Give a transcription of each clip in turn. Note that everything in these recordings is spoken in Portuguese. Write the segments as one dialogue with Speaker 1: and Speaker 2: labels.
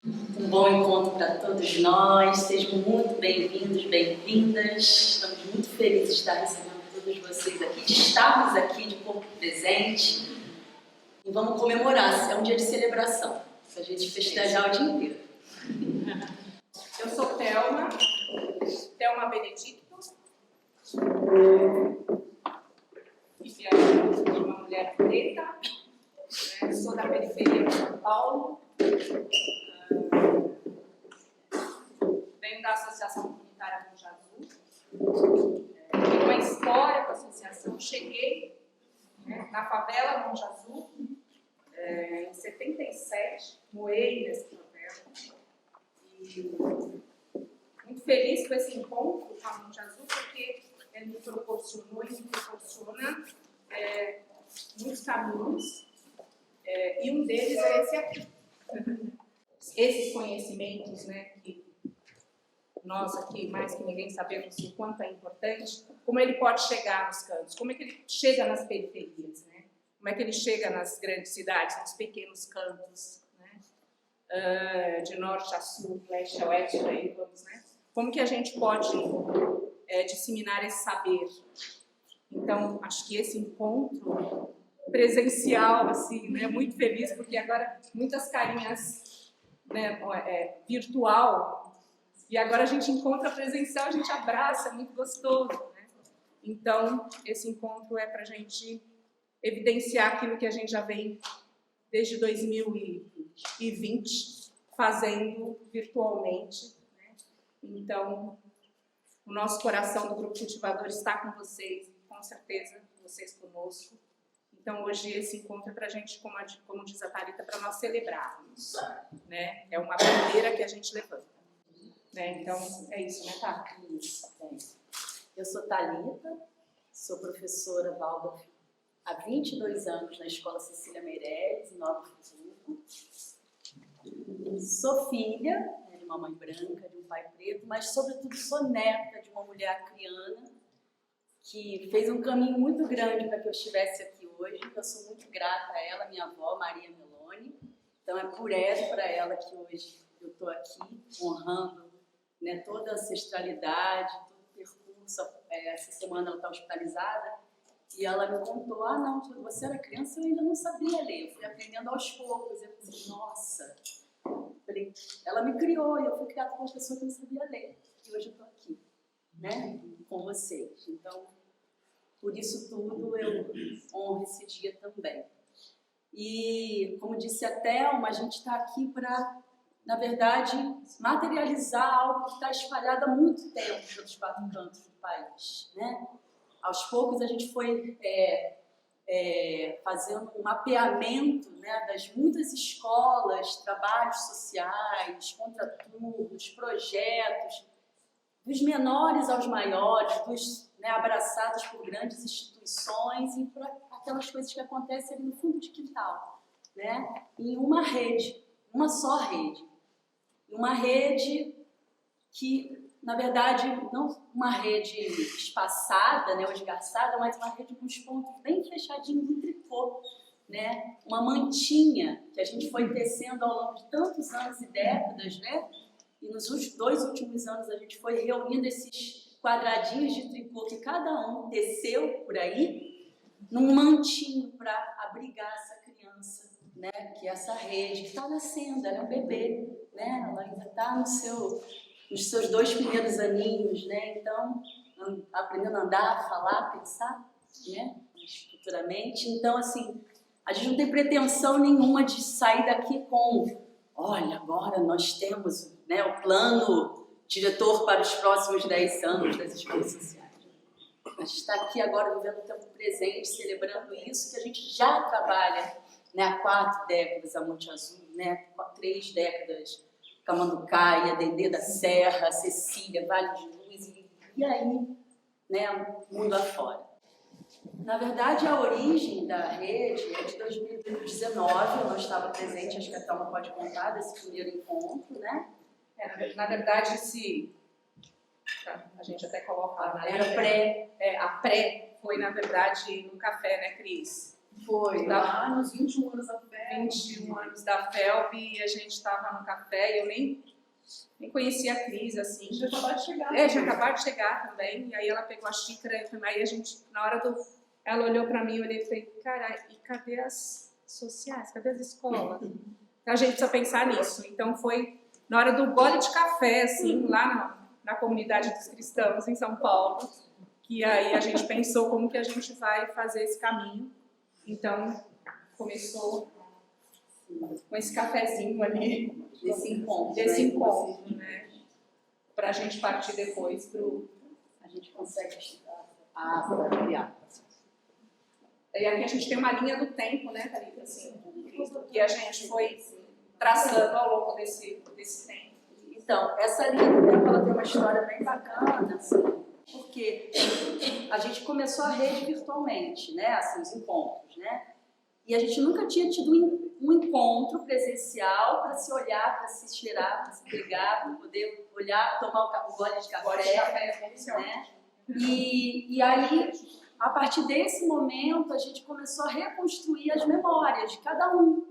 Speaker 1: Um bom encontro para todos nós, sejam muito bem-vindos, bem-vindas. Estamos muito felizes de estar recebendo todos vocês aqui, de estarmos aqui de corpo presente. E vamos comemorar, é um dia de celebração, para a gente festejar o dia inteiro.
Speaker 2: Eu sou Thelma Benedicto, filha de uma mulher preta, sou da periferia de São Paulo, venho da Associação Comunitária Monja Azul, tenho uma história com a associação, cheguei na favela Monja Azul em 77, morei nessa favela, e muito feliz com esse encontro com a Monja Azul, porque ele me proporcionou e me proporciona muitos caminhos, e um deles é esse aqui. Esses conhecimentos, que nós aqui, mais que ninguém, sabemos o quanto é importante, como ele pode chegar nos cantos, como é que ele chega nas periferias, como é que ele chega nas grandes cidades, nos pequenos cantos, de norte a sul, leste a oeste, aí vamos, como que a gente pode disseminar esse saber. Então, acho que esse encontro presencial, assim, muito feliz, porque agora muitas carinhas virtual, e agora a gente encontra presencial, a gente abraça, é muito gostoso. Então, esse encontro é para a gente evidenciar aquilo que a gente já vem desde 2020 fazendo virtualmente. Então, o nosso coração do Grupo Cultivador está com vocês, e com certeza vocês conosco. Então, hoje esse encontro é para a gente, como diz a Thalita, para nós celebrarmos. É uma bandeira que a gente levanta. Então, é isso, Thalita?
Speaker 1: Isso, Eu sou Thalita, sou professora Waldorf há 22 anos na Escola Cecília Meirelles, em Nova Friburgo. Sou filha de uma mãe branca, de um pai preto, mas, sobretudo, sou neta de uma mulher acriana que fez um caminho muito grande para que eu estivesse aqui hoje. Eu sou muito grata a ela, minha avó, Maria Meloni. Então, é por ela e para ela que hoje eu estou aqui, honrando toda a ancestralidade, todo o percurso. Essa semana ela está hospitalizada e ela me contou, não, quando você era criança eu ainda não sabia ler, eu fui aprendendo aos poucos. Eu falei, nossa, ela me criou e eu fui criada com uma pessoa que não sabia ler. E hoje eu estou aqui, com vocês. Então, por isso tudo, eu honro esse dia também. E, como disse a Thelma, a gente está aqui para, na verdade, materializar algo que está espalhado há muito tempo pelos 4 cantos do país. Aos poucos a gente foi fazendo um mapeamento das muitas escolas, trabalhos sociais, contraturnos, projetos, dos menores aos maiores, dos abraçados por grandes instituições e por aquelas coisas que acontecem ali no fundo de quintal, em uma rede, uma só rede. Uma rede que, na verdade, não uma rede espaçada, ou esgarçada, mas uma rede com os pontos bem fechadinhos em tricô, uma mantinha que a gente foi tecendo ao longo de tantos anos e décadas, e nos 2 últimos anos a gente foi reunindo esses quadradinhos de tricô que cada um teceu por aí, num mantinho para abrigar essa criança, que essa rede está nascendo, ela é um bebê, ela ainda está nos seus 2 primeiros aninhos, então, aprendendo a andar, falar, pensar, futuramente. Então, assim, a gente não tem pretensão nenhuma de sair daqui com, olha, agora nós temos o plano diretor para os próximos 10 anos das escolas sociais. A gente está aqui agora vivendo o tempo presente, celebrando isso que a gente já trabalha há 4 décadas a Monte Azul, 3 décadas Camanducaia, Dendê da Serra, Cecília, Vale de Luz, e aí, mundo afora. Na verdade, a origem da rede é de 2019, eu não estava presente, acho que a Thelma pode contar desse primeiro encontro,
Speaker 2: Na verdade, a gente até coloca lá,
Speaker 1: era pré.
Speaker 2: A pré foi, na verdade, no café, Cris?
Speaker 1: Foi, lá nos 21 anos da FELB.
Speaker 2: 21 anos da FELB, e a gente estava no café, e eu nem conhecia a Cris, assim.
Speaker 1: Já acabou de chegar.
Speaker 2: Já acabou de chegar também, e aí ela pegou a xícara, aí a gente, na hora do... Ela olhou para mim, eu olhei e falei, cara, e cadê as sociais, cadê as escolas? Então a gente precisa pensar nisso. Então foi na hora do gole de café, assim, lá na comunidade dos cristãos em São Paulo, que aí a gente pensou como que a gente vai fazer esse caminho. Então começou com esse cafezinho ali,
Speaker 1: Desse
Speaker 2: encontro, né? Para a gente partir depois pro...
Speaker 1: A gente consegue estudar. Para criar.
Speaker 2: E aqui a gente tem uma linha do tempo, né, Thalita, assim, que a gente foi traçando ao longo desse tempo.
Speaker 1: Então, essa linha do tempo, ela tem uma história bem bacana, assim, porque a gente começou a rede virtualmente, né, assim, os encontros, né, e a gente nunca tinha tido um encontro presencial para se olhar, para se cheirar, para se pegar, para poder olhar, tomar o gole de café, né, e aí, a partir desse momento, a gente começou a reconstruir as memórias de cada um.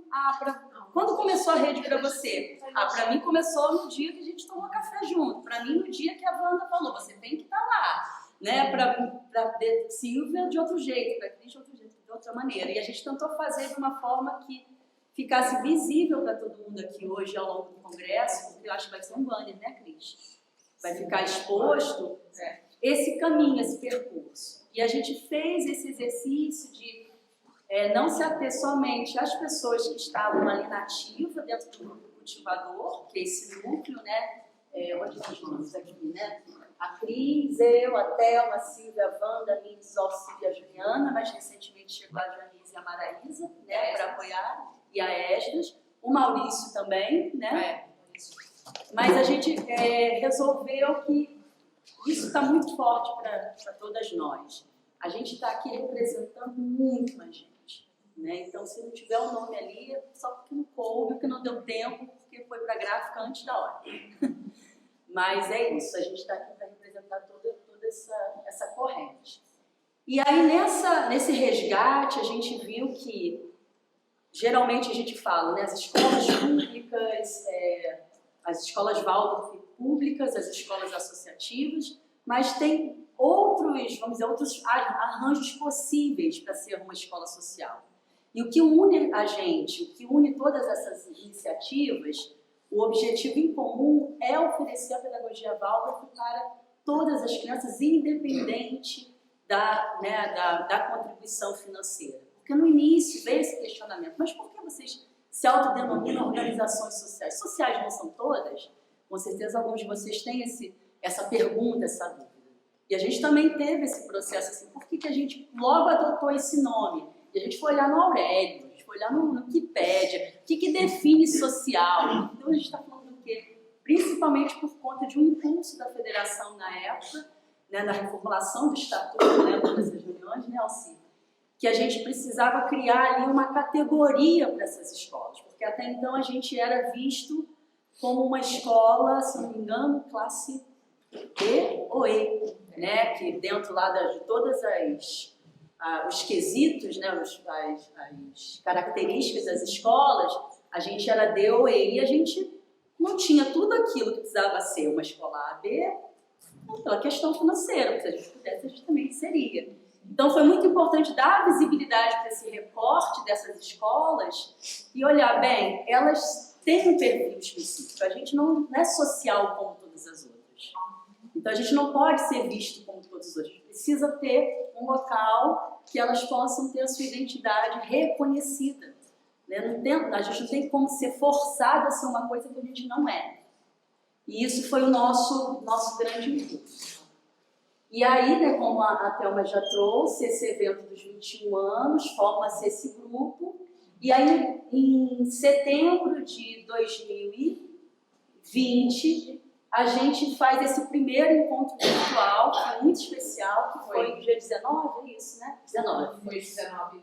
Speaker 1: Quando começou a rede para você? Para mim começou no dia que a gente tomou café junto. Para mim, no dia que a Wanda falou, você tem que estar lá. Né? Para Silvia, de outro jeito. Para Cris, de outro jeito, de outra maneira. E a gente tentou fazer de uma forma que ficasse visível para todo mundo aqui hoje, ao longo do congresso, porque eu acho que vai ser um banner, né, Cris? Vai ficar exposto esse caminho, esse percurso. E a gente fez esse exercício de não se ater somente às pessoas que estavam ali na ativa, dentro do grupo cultivador, que é esse núcleo, né? Onde nós vamos aqui, né? A Cris, eu, a Thelma, a Silvia, a Wanda, a Liz, a Alcide e a Juliana, mais recentemente chegou a Janice e a Maraísa, né? Para apoiar, e a Esdras, o Maurício também, né? Mas a gente resolveu que isso está muito forte para todas nós. A gente está aqui representando muito mais gente, né? Então, se não tiver o nome ali, é só porque não coube, porque não deu tempo, porque foi para a gráfica antes da hora. Mas é isso, a gente está aqui para representar toda essa corrente. E aí, nesse resgate, a gente viu que, geralmente a gente fala, né, as escolas públicas, as escolas Waldorf públicas, as escolas associativas, mas tem outros arranjos possíveis para ser uma escola social. E o que une a gente, o que une todas essas iniciativas, o objetivo em comum é oferecer a pedagogia Waldorf para todas as crianças, independente da contribuição financeira. Porque no início veio esse questionamento, mas por que vocês se autodenominam organizações sociais? Sociais não são todas? Com certeza alguns de vocês têm essa pergunta, essa dúvida. E a gente também teve esse processo, assim, por que a gente logo adotou esse nome? E a gente foi olhar no Aurélio, a gente foi olhar no Wikipédia, o que define social? Então a gente está falando do quê? Principalmente por conta de um impulso da federação na época, né, na reformulação do estatuto, né, dessas reuniões, né, Alci? Que a gente precisava criar ali uma categoria para essas escolas, porque até então a gente era visto como uma escola, se não me engano, classe E ou E, né? Que dentro lá de todas os quesitos, né? As características das escolas, a gente era D ou E, e a gente não tinha tudo aquilo que precisava ser uma escola A, B, pela questão financeira, porque se a gente pudesse, a gente também seria. Então foi muito importante dar visibilidade para esse recorte dessas escolas e olhar, bem, elas têm um perfil específico, a gente não é social como todas as outras. Então a gente não pode ser visto como todos os outros, a gente precisa ter um local que elas possam ter a sua identidade reconhecida. Né? A gente não tem como ser forçado a ser uma coisa que a gente não é. E isso foi o nosso grande impulso. E aí, né, como a Thelma já trouxe, esse evento dos 21 anos, forma-se esse grupo. E aí, em setembro de 2020, a gente faz esse primeiro encontro virtual, que foi muito especial, que foi no dia 19, é isso, né? 19.
Speaker 2: Foi 19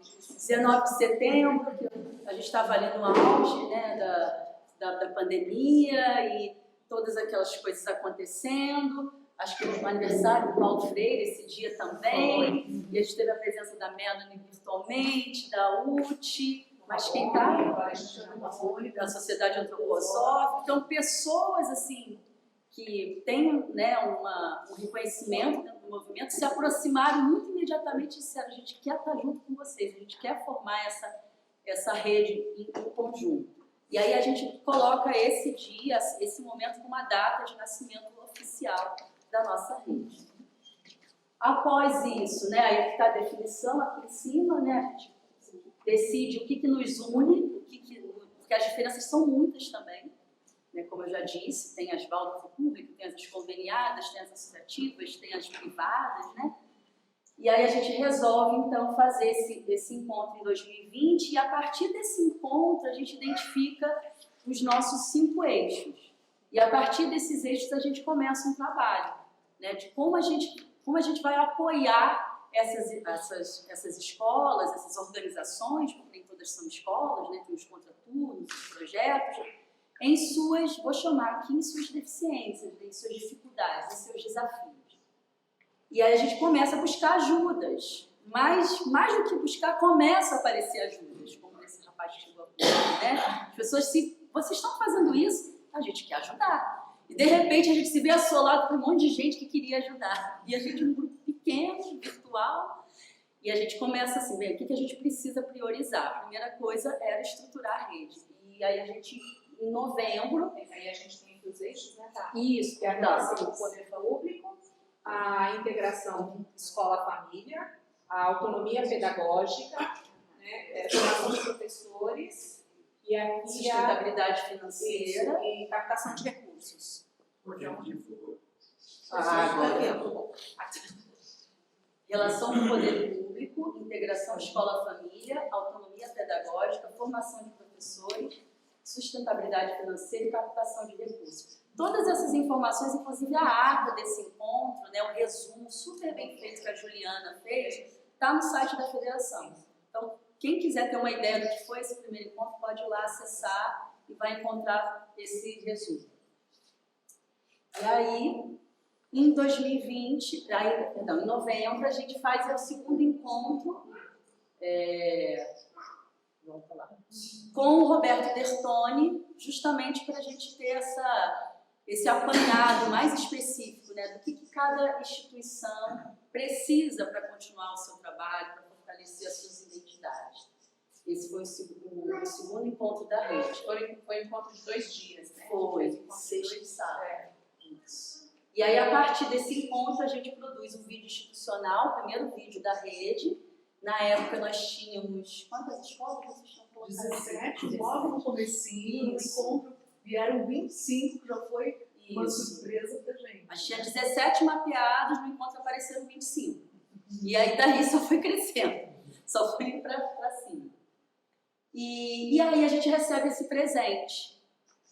Speaker 1: de setembro, que a gente estava ali no auge, né, da pandemia e todas aquelas coisas acontecendo. acho que no aniversário do Paulo Freire, esse dia também, e a gente teve a presença da Melanie virtualmente, da UTI, mas quem está? Da Sociedade Antroposófica. Então, pessoas assim que têm, né, um reconhecimento dentro do movimento se aproximaram muito imediatamente e disseram: a gente quer estar junto com vocês, a gente quer formar essa rede em conjunto. E aí a gente coloca esse dia, esse momento, como uma data de nascimento oficial da nossa rede. Após isso, né, aí está a definição aqui em cima, né, a gente decide o que nos une, porque as diferenças são muitas também, né, como eu já disse, tem as Waldorf públicas, tem as conveniadas, tem as associativas, tem as privadas, né? E aí a gente resolve, então, fazer esse encontro em 2020 e a partir desse encontro a gente identifica os nossos 5 eixos. E a partir desses eixos a gente começa um trabalho, né, de como a gente vai apoiar essas escolas, essas organizações, porque nem todas são escolas, né, tem os contraturnos, os projetos, em suas, vou chamar aqui, em suas deficiências, em suas dificuldades, em seus desafios. E aí a gente começa a buscar ajudas, mas mais do que buscar, começa a aparecer ajudas, como esse rapaz que chegou aqui, né? As pessoas, se vocês estão fazendo isso, a gente quer ajudar. E de repente a gente se vê assolado por um monte de gente que queria ajudar. E a gente, um grupo pequeno, virtual, e a gente começa assim, bem, o que a gente precisa priorizar? A primeira coisa era estruturar a rede. E aí a gente, em novembro...
Speaker 2: Aí a gente tem aqui os eixos, né, tá?
Speaker 1: Isso,
Speaker 2: que é a relação do poder público, a integração escola-família, a autonomia pedagógica, né, formação de professores e a
Speaker 1: sustentabilidade financeira
Speaker 2: e captação de recursos.
Speaker 1: Relação com o poder público, integração escola-família, autonomia pedagógica, formação de professores, sustentabilidade financeira e captação de recursos. Todas essas informações, inclusive a ata desse encontro, né, o resumo super bem feito que a Juliana fez, está no site da federação. Então, quem quiser ter uma ideia do que foi esse primeiro encontro, pode ir lá acessar e vai encontrar esse resumo. E aí, em 2020, em novembro, a gente faz o segundo encontro com o Roberto Bertoni, justamente para a gente ter esse apanhado mais específico, né, do que cada instituição precisa para continuar o seu trabalho, para fortalecer as suas identidades. Esse foi o segundo encontro da rede.
Speaker 2: Foi um encontro de 2 dias, né?
Speaker 1: Foi, sexta e sábado. Isso. E aí, a partir desse encontro, a gente produz um vídeo institucional, o primeiro vídeo da rede. Na época, nós tínhamos... Quantas escolas vocês tinham colocado?
Speaker 3: 17, logo no comecinho, no encontro vieram 25, que já foi uma surpresa pra gente.
Speaker 1: Mas tinha 17 mapeados, no encontro apareceram 25. E aí, daí, só foi crescendo. Só foi para cima. E aí, a gente recebe esse presente,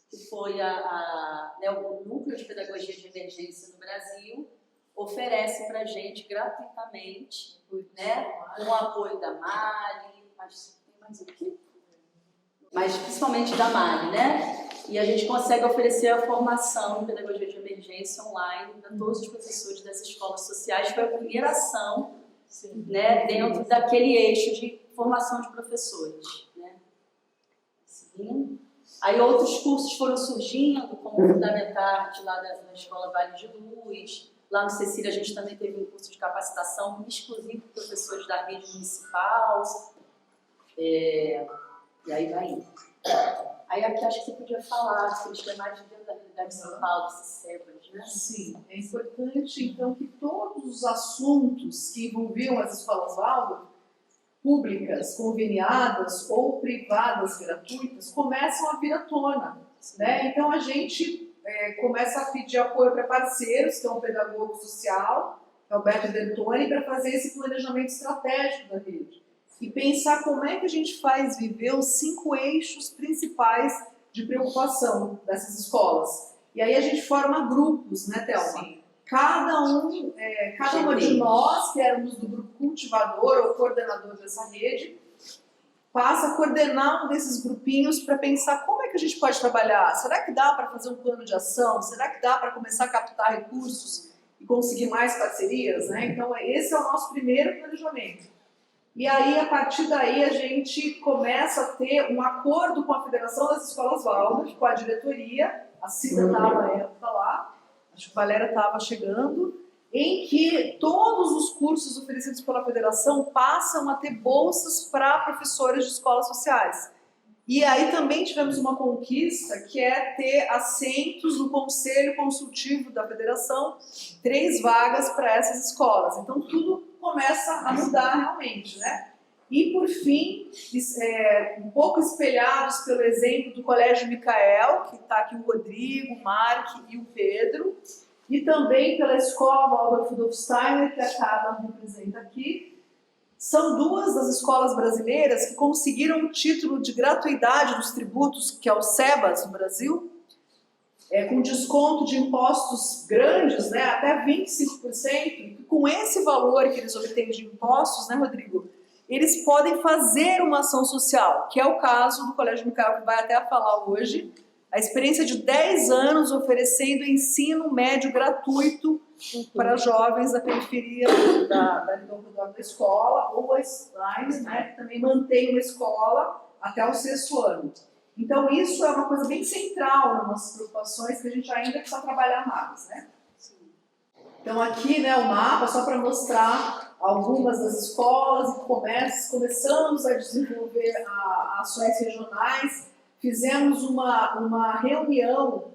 Speaker 1: que foi o Núcleo de Pedagogia de Emergência no Brasil, oferece para a gente gratuitamente, né, com o apoio da Mali, mas tem mais o quê? Mas principalmente da Mali, né? E a gente consegue oferecer a formação em Pedagogia de Emergência online para todos os professores das escolas sociais. Foi a primeira ação, né, dentro daquele eixo de formação de professores, né? Seguindo. Aí outros cursos foram surgindo, como o Fundamentar lá da Escola Vale de Luz. Lá no Cecília a gente também teve um curso de capacitação exclusivo para professores da rede municipal. E aí vai indo. Aí aqui acho que você podia falar, que eles têm mais de dentro da realidade de São Paulo, esses SEBRAs, né?
Speaker 3: Sim, é importante então que todos os assuntos que envolviam as escolas Waldorf, públicas, conveniadas ou privadas gratuitas, começam a vir à tona, né? Então a gente começa a pedir apoio para parceiros, que é um pedagogo social, Roberto Bertoni, para fazer esse planejamento estratégico da rede e pensar como é que a gente faz viver os 5 eixos principais de preocupação dessas escolas. E aí a gente forma grupos, né, Thelma?
Speaker 2: Sim.
Speaker 3: Cada uma de nós, que éramos do grupo cultivador ou coordenador dessa rede, passa a coordenar um desses grupinhos para pensar como é que a gente pode trabalhar. Será que dá para fazer um plano de ação? Será que dá para começar a captar recursos e conseguir mais parcerias, né? Então, esse é o nosso primeiro planejamento. E aí, a partir daí, a gente começa a ter um acordo com a Federação das Escolas Waldorf, com a diretoria, a Cida estava na época lá, acho que a Valéria estava chegando, em que todos os cursos oferecidos pela Federação passam a ter bolsas para professores de escolas sociais. E aí também tivemos uma conquista, que é ter assentos no Conselho Consultivo da Federação, 3 vagas para essas escolas. Então tudo começa a mudar realmente, né? E por fim, um pouco espelhados pelo exemplo do Colégio Micael, que está aqui o Rodrigo, o Mark e o Pedro, e também pela Escola Waldorf Hofsteiner, que a Carla representa aqui. São 2 das escolas brasileiras que conseguiram o título de gratuidade dos tributos, que é o SEBAS no Brasil, com desconto de impostos grandes, né, até 25%, e com esse valor que eles obtêm de impostos, né, Rodrigo, eles podem fazer uma ação social, que é o caso do Colégio Micael, que vai até falar hoje, a experiência de 10 anos oferecendo ensino médio gratuito para jovens da periferia da escola, ou a Stein, né, que também mantém uma escola até o 6º ano. Então isso é uma coisa bem central nas nossas preocupações, que a gente ainda precisa trabalhar mais, né? Então aqui, né, o mapa, só para mostrar algumas das escolas e começamos a desenvolver ações regionais. Fizemos uma reunião,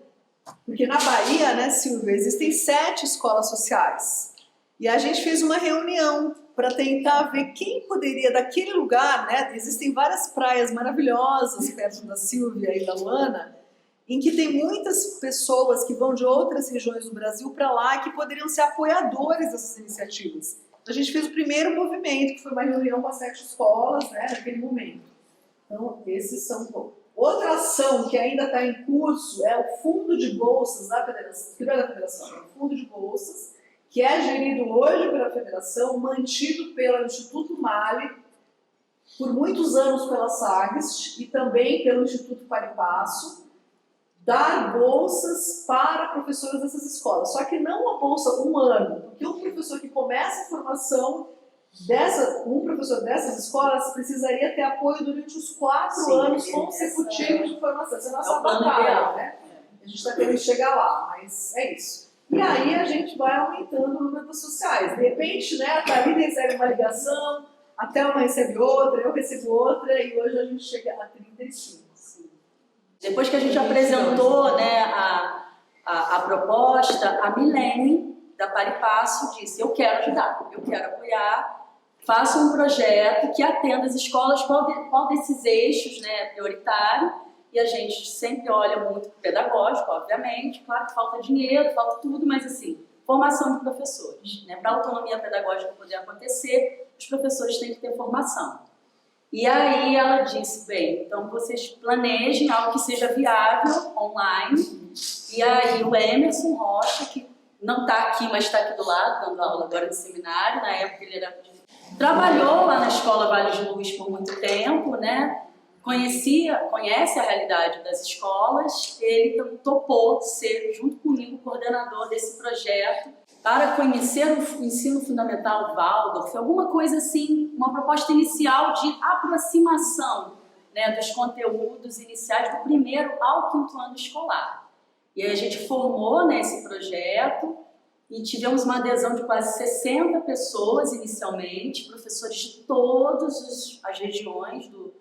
Speaker 3: porque na Bahia, né, Silvia, existem 7 escolas sociais. E a gente fez uma reunião para tentar ver quem poderia, daquele lugar, né, existem várias praias maravilhosas perto da Silvia e da Luana, em que tem muitas pessoas que vão de outras regiões do Brasil para lá e que poderiam ser apoiadores dessas iniciativas. Então, a gente fez o primeiro movimento, que foi uma reunião com as 7 escolas, né, naquele momento. Então, esses são... Outra ação que ainda está em curso é o Fundo de Bolsas da Federação, que não é da Federação, é o Fundo de Bolsas, que é gerido hoje pela Federação, mantido pelo Instituto Mali, por muitos anos pela SAGST e também pelo Instituto Paripasso, dar bolsas para professores dessas escolas. Só que não uma bolsa 1 ano, porque um professor que começa a formação, um professor dessas escolas precisaria ter apoio durante os 4 anos consecutivos de formação. Essa é a nossa batalha, né? A gente está querendo chegar lá, mas é isso. E aí a gente vai aumentando o número das sociais. De repente, né, a Thalita recebe uma ligação, a Thelma recebe outra, eu recebo outra, e hoje a gente chega a 35.
Speaker 1: Depois que a gente apresentou, né, a proposta, a Milene, da Paripasso, disse: eu quero ajudar, eu quero apoiar, faça um projeto que atenda as escolas, qual desses eixos, né, prioritário, e a gente sempre olha muito para o pedagógico, obviamente, claro que falta dinheiro, falta tudo, mas assim, formação de professores, né, para a autonomia pedagógica poder acontecer, os professores têm que ter formação. E aí ela disse: bem, então vocês planejem algo que seja viável online, e aí o Emerson Rocha, que não está aqui, mas está aqui do lado, dando aula agora de seminário, na época ele trabalhou lá na Escola Vale de Luz por muito tempo, né? Conhece a realidade das escolas, ele topou ser, junto comigo, coordenador desse projeto para conhecer o ensino fundamental Waldorf, alguma coisa assim, uma proposta inicial de aproximação, né, dos conteúdos iniciais do 1º ao 5º ano escolar. E aí a gente formou, né, esse projeto e tivemos uma adesão de quase 60 pessoas inicialmente, professores de todas as regiões do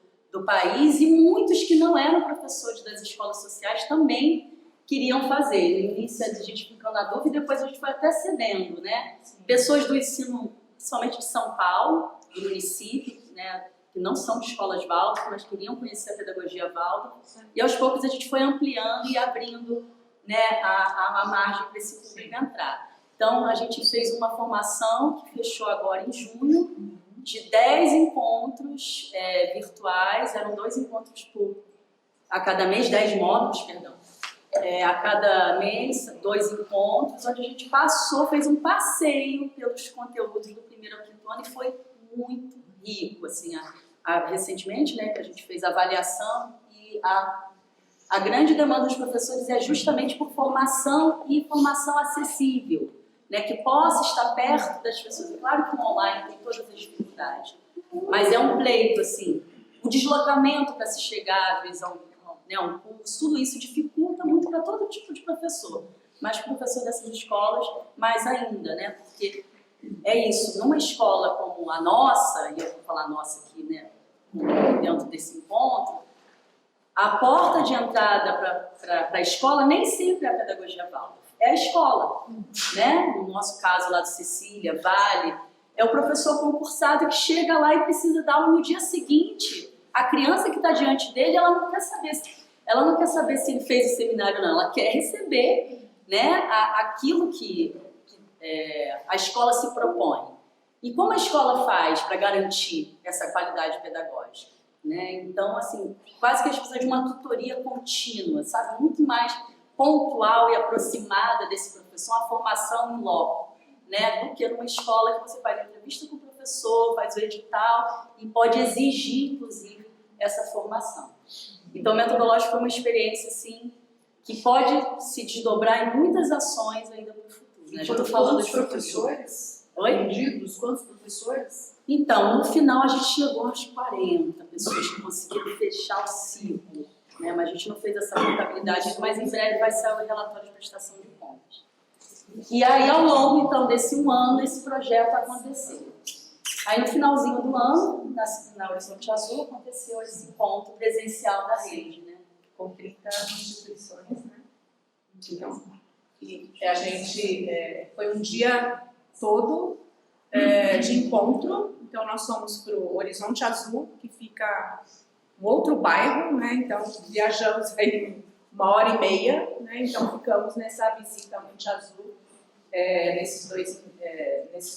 Speaker 1: país, e muitos que não eram professores das escolas sociais também queriam fazer. No início a gente ficou na dúvida e depois a gente foi até cedendo, né? Pessoas do ensino, principalmente de São Paulo, do município, né, que não são de escolas Waldorf, mas queriam conhecer a pedagogia Waldorf, e aos poucos a gente foi ampliando e abrindo, né, a margem para esse público entrar. Então a gente fez uma formação que fechou agora em junho, de 10 encontros virtuais, eram 2 encontros a cada mês, 10 módulos, perdão. A cada mês, 2 encontros, onde a gente fez um passeio pelos conteúdos do 1º ao 5º ano, e foi muito rico, assim, recentemente, né, que a gente fez a avaliação, e a grande demanda dos professores é justamente por formação e formação acessível. né, que possa estar perto das pessoas. É claro que o online tem todas as dificuldades, mas é um pleito, assim, o deslocamento para se chegar, às vezes, a um curso, tudo isso dificulta muito para todo tipo de professor, mas para o professor dessas escolas, mais ainda, né, porque é isso, numa escola como a nossa, e eu vou falar nossa aqui, né, dentro desse encontro, a porta de entrada para a escola nem sempre é a pedagogia Waldorf, é a escola, né? No nosso caso lá do Cecília, Vale, é o professor concursado que chega lá e precisa dar aula no dia seguinte. A criança que está diante dele, ela não quer saber se ele fez o seminário ou não, ela quer receber, né, aquilo que a escola se propõe. E como a escola faz para garantir essa qualidade pedagógica? Né? Então, assim, quase que a gente precisa de uma tutoria contínua, sabe? Muito mais pontual e aproximada desse professor, uma formação em loco, né? Do que numa escola que você faz entrevista com o professor, faz o edital e pode exigir, inclusive, essa formação. Então, o metodológico foi uma experiência, assim, que pode se desdobrar em muitas ações ainda para o futuro. Né? Já estou falando dos
Speaker 3: professores?
Speaker 1: Oi?
Speaker 3: Quantos professores?
Speaker 1: Então, no final a gente chegou aos 40 pessoas que conseguiram fechar o ciclo, né? Mas a gente não fez essa contabilidade, mas em breve vai sair o relatório de prestação de contas. E aí, ao longo, então, desse um ano, esse projeto aconteceu. Aí, no finalzinho do ano, na Horizonte Azul, aconteceu esse encontro presencial da rede, né?
Speaker 2: Com 30 instituições, né?
Speaker 1: Então,
Speaker 2: E a gente, foi um dia todo de encontro. Então, nós fomos para o Horizonte Azul, que fica em outro bairro, né? Então, viajamos aí 1h30, né? Então, ficamos nessa visita ao Monte Azul, nesses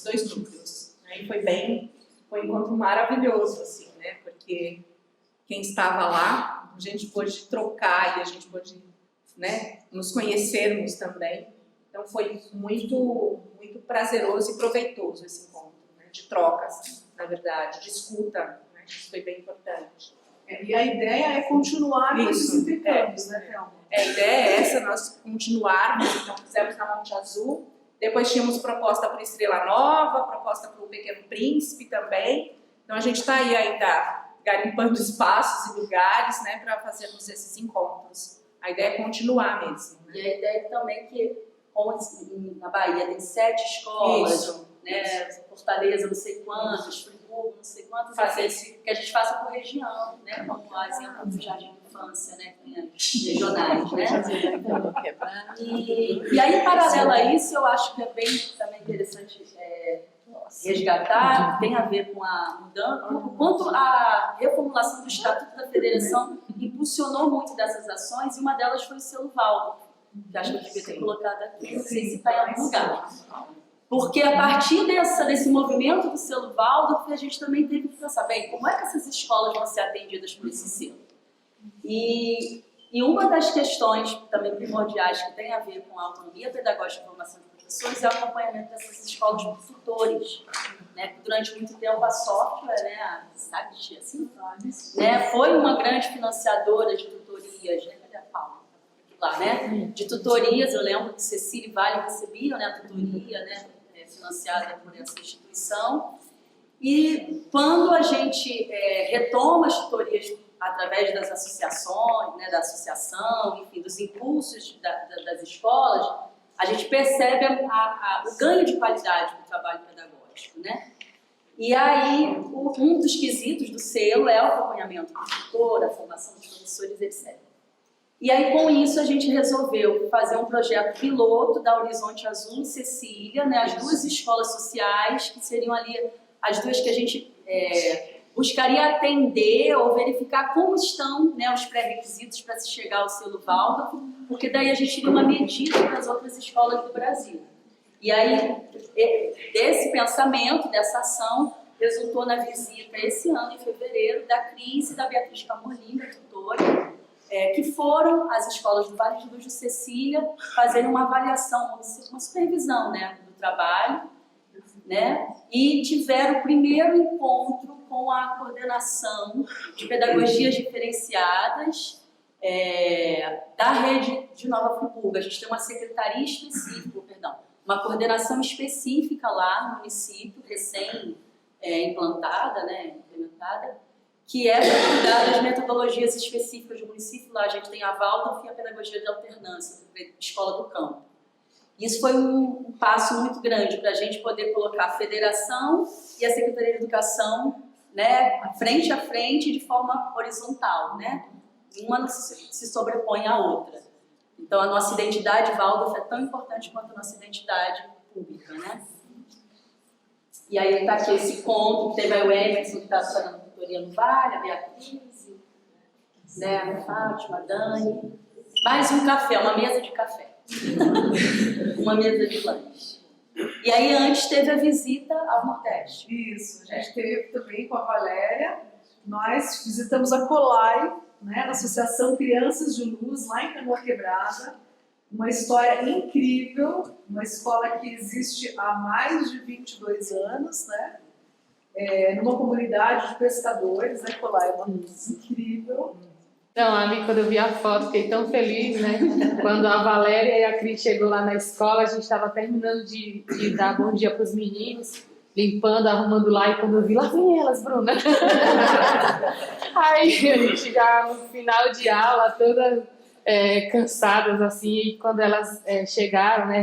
Speaker 2: dois núcleos. Né? E foi um encontro maravilhoso, assim, né? Porque quem estava lá, a gente pôde trocar e a gente pôde, né, nos conhecermos também. Então, foi muito, muito prazeroso e proveitoso esse encontro, né? De trocas, na verdade, de escuta, né? Isso foi bem importante.
Speaker 3: E a ideia é continuar com esses intercâmbios, né, Thelma?
Speaker 2: A ideia é essa, nós continuarmos, então fizemos na Monte Azul, depois tínhamos proposta para Estrela Nova, proposta para o Pequeno Príncipe também, então a gente está aí ainda garimpando espaços e lugares, né, para fazermos esses encontros. A ideia é continuar mesmo. Né?
Speaker 1: E a ideia também que, como na Bahia tem 7 escolas,
Speaker 2: Isso.
Speaker 1: né, Fortaleza não sei quantos, Friburgo não sei quantos, que a gente faça por região, né, como o exemplo do Jardim de Infância, né, que tem regionais, né. E aí, paralelo a isso, eu acho que é bem também interessante resgatar, tem a ver com a mudança, o quanto a reformulação do Estatuto da Federação impulsionou muito dessas ações, e uma delas foi o selo Waldorf, que acho que eu devia ter colocado aqui, não sei se está em algum lugar. Porque a partir desse movimento do selo Waldorf, a gente também teve que pensar, bem, como é que essas escolas vão ser atendidas por esse selo? E uma das questões também primordiais que tem a ver com a autonomia pedagógica e formação de professores é o acompanhamento dessas escolas por tutores. Né? Durante muito tempo a Software, né, a SACT, assim, né, foi uma grande financiadora de tutorias, né? Cadê a Paula? Lá, né? De tutorias, eu lembro que Cecília e Vale recebiam, né, a tutoria, né, financiada por essa instituição. E quando a gente retoma as tutorias através das associações, né, da associação, enfim, dos impulsos das escolas, a gente percebe o ganho de qualidade do trabalho pedagógico, né? E aí, um dos quesitos do selo é o acompanhamento do tutor, a formação dos professores, etc. E aí, com isso, a gente resolveu fazer um projeto piloto da Horizonte Azul e Cecília, né, as duas escolas sociais, que seriam ali as duas que a gente buscaria atender ou verificar como estão, né, os pré-requisitos para se chegar ao selo Waldorf, porque daí a gente teria uma medida para as outras escolas do Brasil. E aí, desse pensamento, dessa ação, resultou na visita esse ano, em fevereiro, da Cris e da Beatriz Camolin, da tutora, que foram às escolas do Vale de Luz de Cecília fazerem uma avaliação, uma supervisão, né, do trabalho, né, e tiveram o primeiro encontro com a coordenação de pedagogias diferenciadas da rede de Nova Friburgo. A gente tem uma secretaria específica, uma coordenação específica lá no município, recém-implantada, né, implementada, que é para cuidar das metodologias específicas do município. Lá a gente tem a Waldorf e a pedagogia de alternância, escola do campo. Isso foi um passo muito grande para a gente poder colocar a federação e a Secretaria de Educação, né, frente a frente, de forma horizontal, né? Uma não se sobrepõe à outra. Então, a nossa identidade Waldorf é tão importante quanto a nossa identidade pública, né? E aí está aqui esse conto, que teve o Emerson, que está fazendo tutoria no Vale, a Beatriz, né, a Fátima, a Dani. Mais um café, uma mesa de café. Uma mesa de lanche. E aí, antes teve a visita ao Nordeste.
Speaker 3: Isso, a gente teve também com a Valéria. Nós visitamos a COLAI, né, na Associação Crianças de Luz, lá em Canoa Quebrada. Uma história incrível, uma escola que existe há mais de 22 anos, né? Numa comunidade de pescadores, né, COLAI? É uma coisa incrível.
Speaker 4: Então, ali, quando eu vi a foto, fiquei tão feliz, né? Quando a Valéria e a Cris chegou lá na escola, a gente estava terminando de dar bom dia para os meninos, limpando, arrumando lá, e quando eu vi, lá vem elas, Bruna. Aí a gente já no final de aula, todas cansadas, assim, e quando elas chegaram, né, a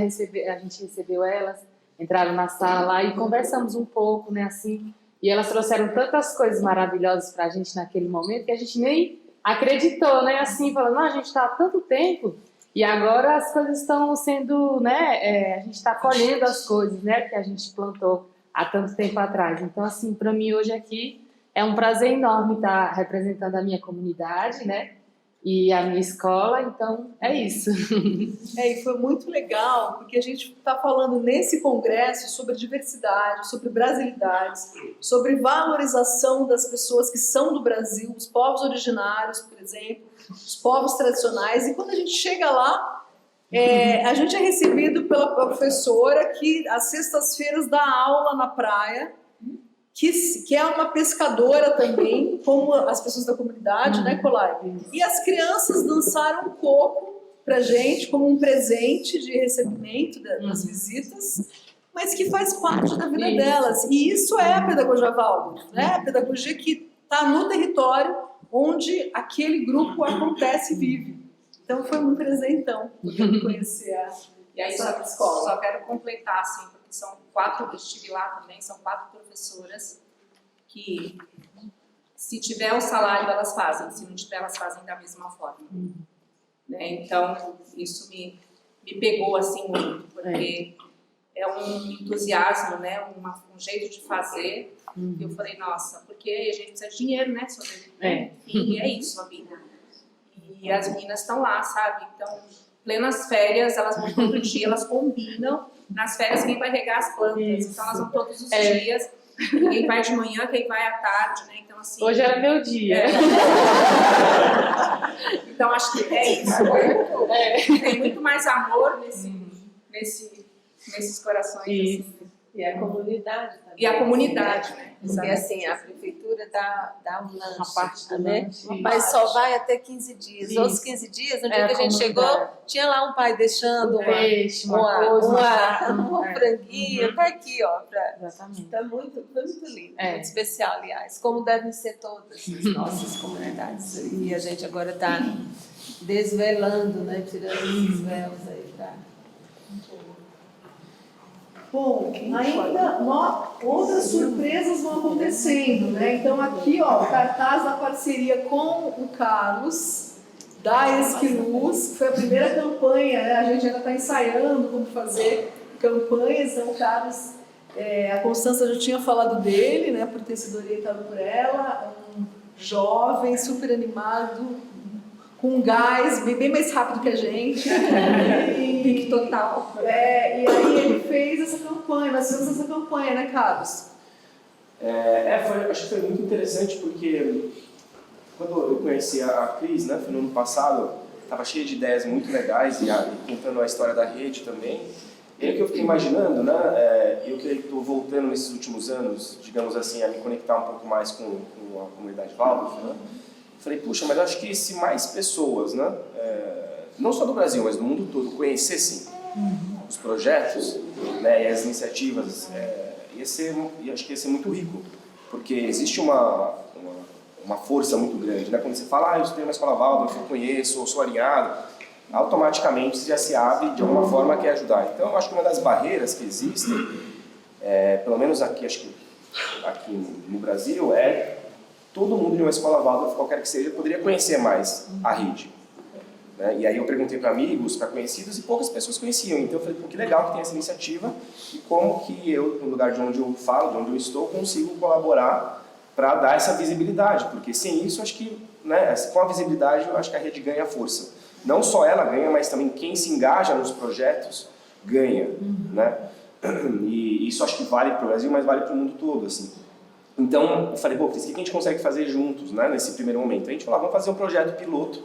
Speaker 4: gente recebeu elas, entraram na sala lá e conversamos um pouco, né, assim, e elas trouxeram tantas coisas maravilhosas para a gente naquele momento que a gente nem acreditou, né, assim, falando, a gente está há tanto tempo e agora as coisas estão sendo, né, a gente está colhendo as coisas, né, que a gente plantou há tanto tempo atrás. Então, assim, para mim hoje aqui é um prazer enorme estar representando a minha comunidade, né, e a minha escola, então é isso.
Speaker 3: E foi muito legal, porque a gente está falando nesse congresso sobre diversidade, sobre brasilidades, sobre valorização das pessoas que são do Brasil, os povos originários, por exemplo, os povos tradicionais, e quando a gente chega lá, a gente é recebido pela professora que às sextas-feiras dá aula na praia, que é uma pescadora também, como as pessoas da comunidade, né, Colai? E as crianças dançaram um coco pra gente, como um presente de recebimento das visitas, mas que faz parte da vida delas. E isso é a pedagogia Waldorf, né? A pedagogia que está no território onde aquele grupo acontece e vive. Então foi um presentão poder conhecer
Speaker 2: e aí
Speaker 3: essa escola.
Speaker 2: Só quero completar, assim, porque são 4, eu estive lá também, são 4 professoras que, se tiver o salário, elas fazem, se não tiver, elas fazem da mesma forma. Né? Então, isso me pegou, assim, muito, porque é um entusiasmo, né? Um jeito de fazer, e eu falei, nossa, porque a gente precisa de dinheiro, né? E é isso a vida. E as meninas estão lá, sabe? Então, plenas férias, elas vão todo dia, elas combinam. Nas férias, quem vai regar as plantas. Isso. Então, elas vão todos os dias. Quem vai de manhã, quem vai à tarde, né? Então, assim...
Speaker 4: Hoje era meu dia.
Speaker 2: Então, acho que é isso. Tem muito mais amor nesses corações. Assim.
Speaker 5: E a comunidade também.
Speaker 2: E a comunidade, né?
Speaker 5: Porque assim, a prefeitura dá um lanche,
Speaker 4: A parte do
Speaker 5: né?
Speaker 4: lanche.
Speaker 5: Mas só vai até 15 dias.
Speaker 4: Isso.
Speaker 5: Outros 15 dias, no dia
Speaker 4: É
Speaker 5: que a gente chegou,
Speaker 4: comunidade.
Speaker 5: tinha lá um pai deixando
Speaker 4: Peixe,
Speaker 5: uma
Speaker 4: coisa.
Speaker 5: franguinha. Tá aqui, ó.
Speaker 4: Exatamente.
Speaker 5: Foi muito lindo,
Speaker 4: É.
Speaker 5: muito especial, aliás. Como devem ser todas as nossas comunidades. E a gente agora está desvelando, né? Tirando os véus aí pra...
Speaker 3: Bom, ainda outras surpresas vão acontecendo, né? Então aqui, ó, o cartaz da parceria com o Carlos, da Esquiluz, que foi a primeira campanha, né? A gente ainda está ensaiando como fazer campanhas, então o Carlos, a Constança já tinha falado dele, né? Por ter sido orientado por ela, um jovem, super animado, com gás, bem mais rápido que a gente.
Speaker 2: Pique total.
Speaker 3: E aí ele fez essa campanha, nós fizemos essa campanha, né, Carlos?
Speaker 6: Acho que foi muito interessante porque quando eu conheci a Cris, né, foi no ano passado, estava cheia de ideias muito legais e contando a história da rede também. E aí o que eu fiquei imaginando, né, eu que estou voltando nesses últimos anos, digamos assim, a me conectar um pouco mais com a comunidade Waldorf, né? Falei, puxa, mas eu acho que se mais pessoas, né, não só do Brasil, mas do mundo todo, conhecessem os projetos, né, e as iniciativas, acho que ia ser muito rico, porque existe uma força muito grande, né? Quando você fala, eu estudei na Escola Waldorf, eu conheço, eu sou alinhado, automaticamente já se abre de alguma forma quer ajudar. Então, eu acho que uma das barreiras que existem, pelo menos aqui, acho que aqui no Brasil, todo mundo de uma escola Waldorf, qualquer que seja, poderia conhecer mais a rede. Né? E aí eu perguntei para amigos, para conhecidos, e poucas pessoas conheciam. Então eu falei, pô, que legal que tem essa iniciativa, e como que eu, no lugar de onde eu falo, de onde eu estou, consigo colaborar para dar essa visibilidade. Porque sem isso, acho que, né, com a visibilidade, eu acho que a rede ganha força. Não só ela ganha, mas também quem se engaja nos projetos ganha. Né? E isso acho que vale para o Brasil, mas vale para o mundo todo, assim. Então, eu falei, pô, o que a gente consegue fazer juntos, né, nesse primeiro momento? A gente falou, vamos fazer um projeto piloto,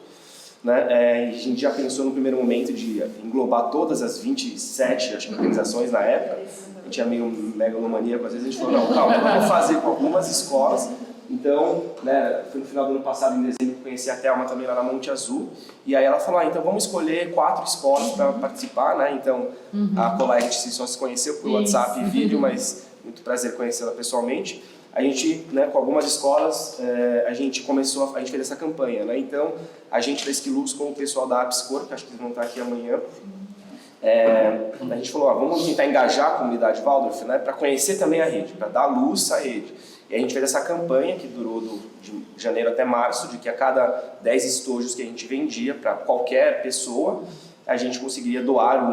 Speaker 6: né, a gente já pensou no primeiro momento de englobar todas as 27, acho que, organizações na época. A gente é meio megalomaníaco, às vezes a gente falou, não, calma, vamos fazer com algumas escolas. Então, né, foi no final do ano passado, em dezembro, que eu conheci a Thelma também lá na Monte Azul. E aí ela falou, então vamos escolher 4 escolas para participar, né? Então, a Colette só se conheceu por WhatsApp e vídeo, mas muito prazer conhecê-la pessoalmente. A gente, né, com algumas escolas, a gente fez essa campanha, né? Então, a gente da Esquilux com o pessoal da Apscor, que acho que eles vão estar aqui amanhã, a gente falou, vamos tentar engajar a comunidade Waldorf, né, para conhecer também a rede, para dar luz à rede. E a gente fez essa campanha que durou de janeiro até março, de que a cada 10 estojos que a gente vendia para qualquer pessoa, a gente conseguiria doar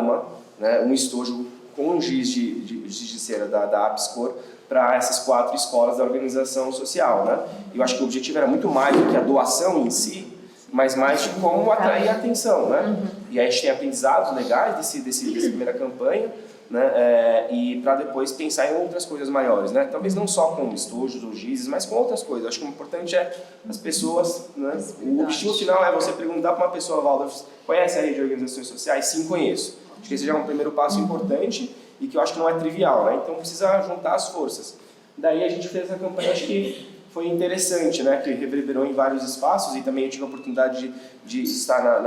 Speaker 6: um estojo com um giz de cera da Apscor para essas 4 escolas da organização social. Né? Eu acho que o objetivo era muito mais do que a doação em si, mas mais de como atrair a atenção. Né? E aí a gente tem aprendizados legais dessa primeira campanha, né? E para depois pensar em outras coisas maiores, né? Talvez não só com estojos ou gizes, mas com outras coisas. Acho que o importante é as pessoas, né? O objetivo final é você perguntar para uma pessoa, Waldorf, conhece a rede de organizações sociais? Sim, conheço. Acho que esse já é um primeiro passo importante e que eu acho que não é trivial, né? Então precisa juntar as forças. Daí a gente fez essa campanha, acho que foi interessante, né? Que reverberou em vários espaços, e também eu tive a oportunidade de estar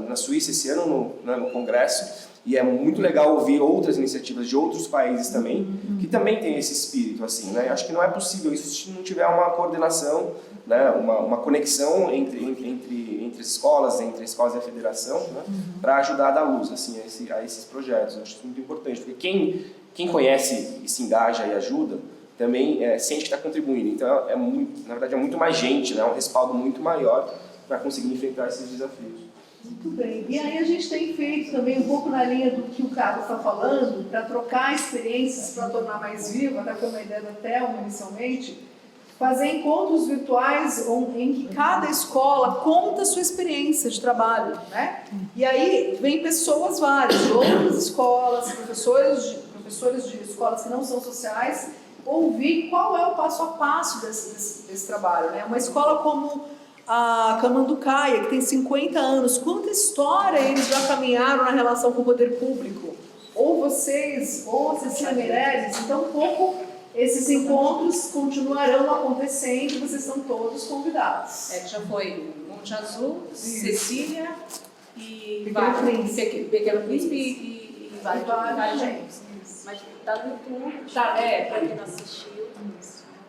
Speaker 6: na Suíça esse ano no congresso. E é muito legal ouvir outras iniciativas de outros países também, que também tem esse espírito, assim, né? Acho que não é possível isso se não tiver uma coordenação, né? Uma conexão entre as escolas, entre as escolas e a federação, né? Para ajudar a dar luz, assim, a esses projetos. Eu acho isso muito importante, porque quem conhece e se engaja e ajuda, também sente que está contribuindo. Então, na verdade, é muito mais gente, né? Um respaldo muito maior para conseguir enfrentar esses desafios.
Speaker 3: Muito bem. E aí a gente tem feito também um pouco na linha do que o Carlos está falando, para trocar experiências, para tornar mais vivo, até foi uma ideia da Thelma inicialmente, fazer encontros virtuais em que cada escola conta a sua experiência de trabalho, né? E aí vem pessoas várias, de outras escolas, professores de escolas que não são sociais, ouvir qual é o passo a passo desse trabalho, né? Uma escola como a Camanducaia, que tem 50 anos, quanta história eles já caminharam na relação com o poder público? Ou vocês, ou a Cecília Meirelles, então pouco esses encontros continuarão acontecendo, vocês estão todos convidados.
Speaker 2: Já foi Monte Azul, Cecília e
Speaker 1: Pequeno Príncipe e vários gente. Mas está no YouTube, para quem não assistiu,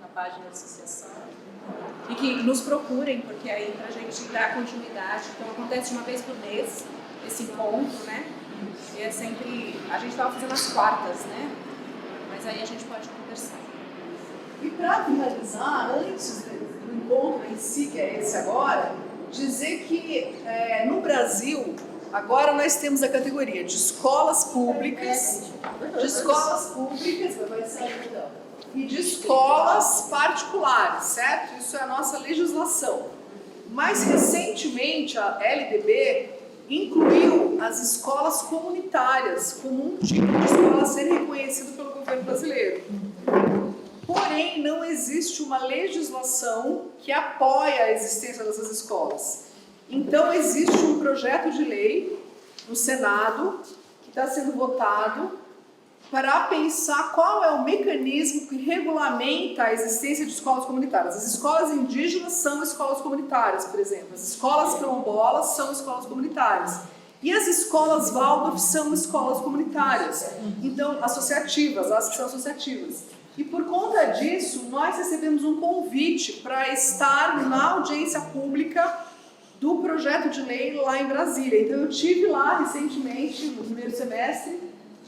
Speaker 1: na página da associação.
Speaker 2: E que nos procurem, porque aí pra gente dar continuidade. Então acontece uma vez por mês esse encontro, né? E é sempre. A gente estava fazendo as quartas, né? Mas aí a gente pode conversar.
Speaker 3: E para finalizar, antes do encontro em si, que é esse agora, dizer que no Brasil, agora nós temos a categoria de escolas públicas, e de escolas particulares, certo? Isso é a nossa legislação. Mais recentemente, a LDB incluiu as escolas comunitárias como um tipo de escola a ser reconhecido pelo governo brasileiro. Porém, não existe uma legislação que apoia a existência dessas escolas. Então, existe um projeto de lei no Senado que está sendo votado para pensar qual é o mecanismo que regulamenta a existência de escolas comunitárias. As escolas indígenas são escolas comunitárias, por exemplo. As escolas quilombolas são escolas comunitárias. E as escolas Waldorf são escolas comunitárias, então associativas, as que são associativas. E por conta disso, nós recebemos um convite para estar na audiência pública do projeto de lei lá em Brasília. Então eu estive lá recentemente, no primeiro semestre,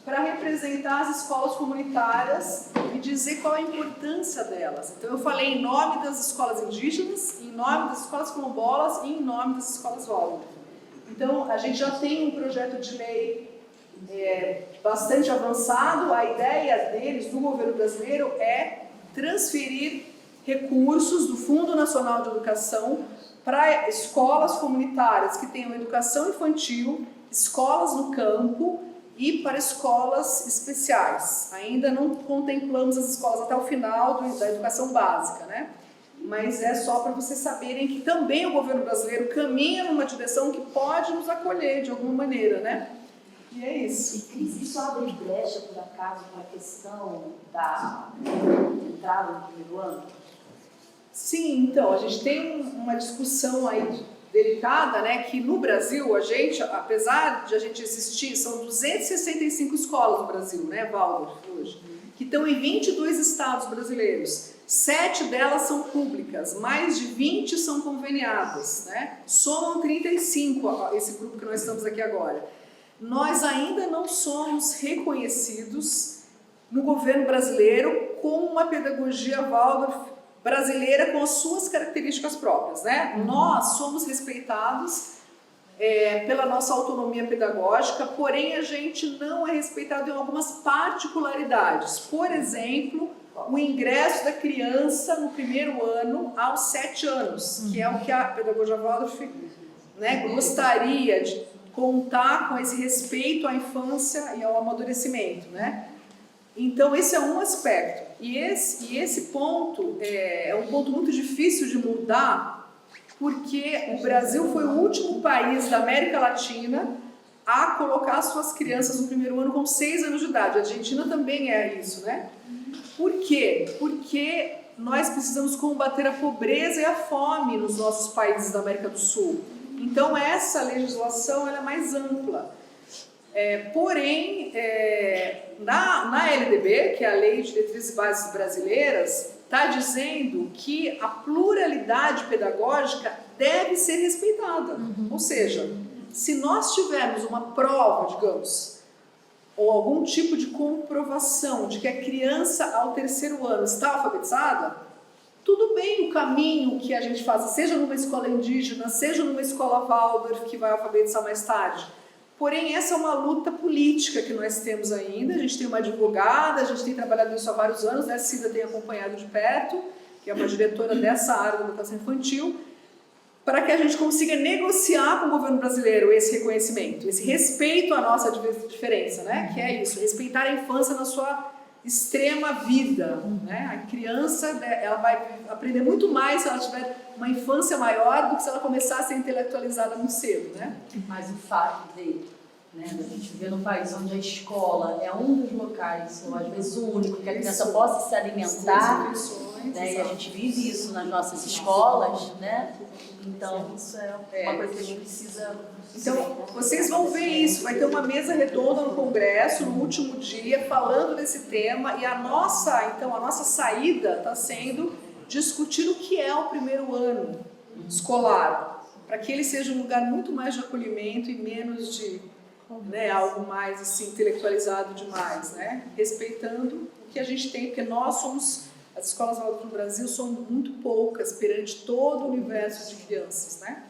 Speaker 3: para representar as escolas comunitárias e dizer qual a importância delas. Então eu falei em nome das escolas indígenas, em nome das escolas quilombolas e em nome das escolas Waldorf. Então a gente já tem um projeto de lei bastante avançado. A ideia deles, do governo brasileiro, é transferir recursos do Fundo Nacional de Educação para escolas comunitárias que tenham educação infantil, escolas no campo e para escolas especiais. Ainda não contemplamos as escolas até o final da educação básica, né? Mas é só para vocês saberem que também o governo brasileiro caminha numa direção que pode nos acolher de alguma maneira, né? E é isso.
Speaker 1: E, Cris, isso abre brecha, por acaso, com a questão da entrada no primeiro ano?
Speaker 3: Sim, então, a gente tem uma discussão aí delicada, né, que no Brasil, a gente, apesar de a gente existir, são 265 escolas no Brasil, né, Waldorf, hoje, que estão em 22 estados brasileiros. 7 delas são públicas, mais de 20 são conveniadas, né, somam 35 esse grupo que nós estamos aqui agora. Nós ainda não somos reconhecidos no governo brasileiro com uma pedagogia Waldorf brasileira com as suas características próprias, né? Nós somos respeitados pela nossa autonomia pedagógica, porém a gente não é respeitado em algumas particularidades. Por exemplo, o ingresso da criança no primeiro ano aos 7 anos, que é o que a pedagogia Waldorf, né, gostaria de contar com esse respeito à infância e ao amadurecimento, né? Então, esse é um aspecto. E esse ponto é um ponto muito difícil de mudar, porque o Brasil foi o último país da América Latina a colocar suas crianças no primeiro ano com 6 anos de idade. A Argentina também é isso, né? Por quê? Porque nós precisamos combater a pobreza e a fome nos nossos países da América do Sul. Então, essa legislação ela é mais ampla. Porém, na LDB, que é a Lei de Diretrizes Básicas Brasileiras, está dizendo que a pluralidade pedagógica deve ser respeitada. Ou seja, se nós tivermos uma prova, digamos, ou algum tipo de comprovação de que a criança ao 3º ano está alfabetizada, tudo bem o caminho que a gente faça, seja numa escola indígena, seja numa escola Waldorf que vai alfabetizar mais tarde. Porém, essa é uma luta política que nós temos ainda. A gente tem uma advogada, a gente tem trabalhado nisso há vários anos, né? A Cida tem acompanhado de perto, que é uma diretora dessa área da educação infantil, para que a gente consiga negociar com o governo brasileiro esse reconhecimento, esse respeito à nossa diferença, né? Que é isso, respeitar a infância na sua extrema vida, né? A criança, ela vai aprender muito mais se ela tiver uma infância maior do que se ela começar a ser intelectualizada muito cedo, né?
Speaker 1: Mas o fato de, né, a gente viver num país onde a escola é um dos locais, ou às vezes o único, que a criança possa se alimentar, né, e a gente vive isso nas nossas escolas, né? Então, isso é uma coisa que a gente precisa...
Speaker 3: Então, vocês vão ver isso, vai ter uma mesa redonda no Congresso, no último dia, falando desse tema, e a nossa saída está sendo discutir o que é o primeiro ano escolar, para que ele seja um lugar muito mais de acolhimento e menos de, né, algo mais assim, intelectualizado demais, né? Respeitando o que a gente tem, porque as escolas Waldorf no Brasil são muito poucas perante todo o universo de crianças, né?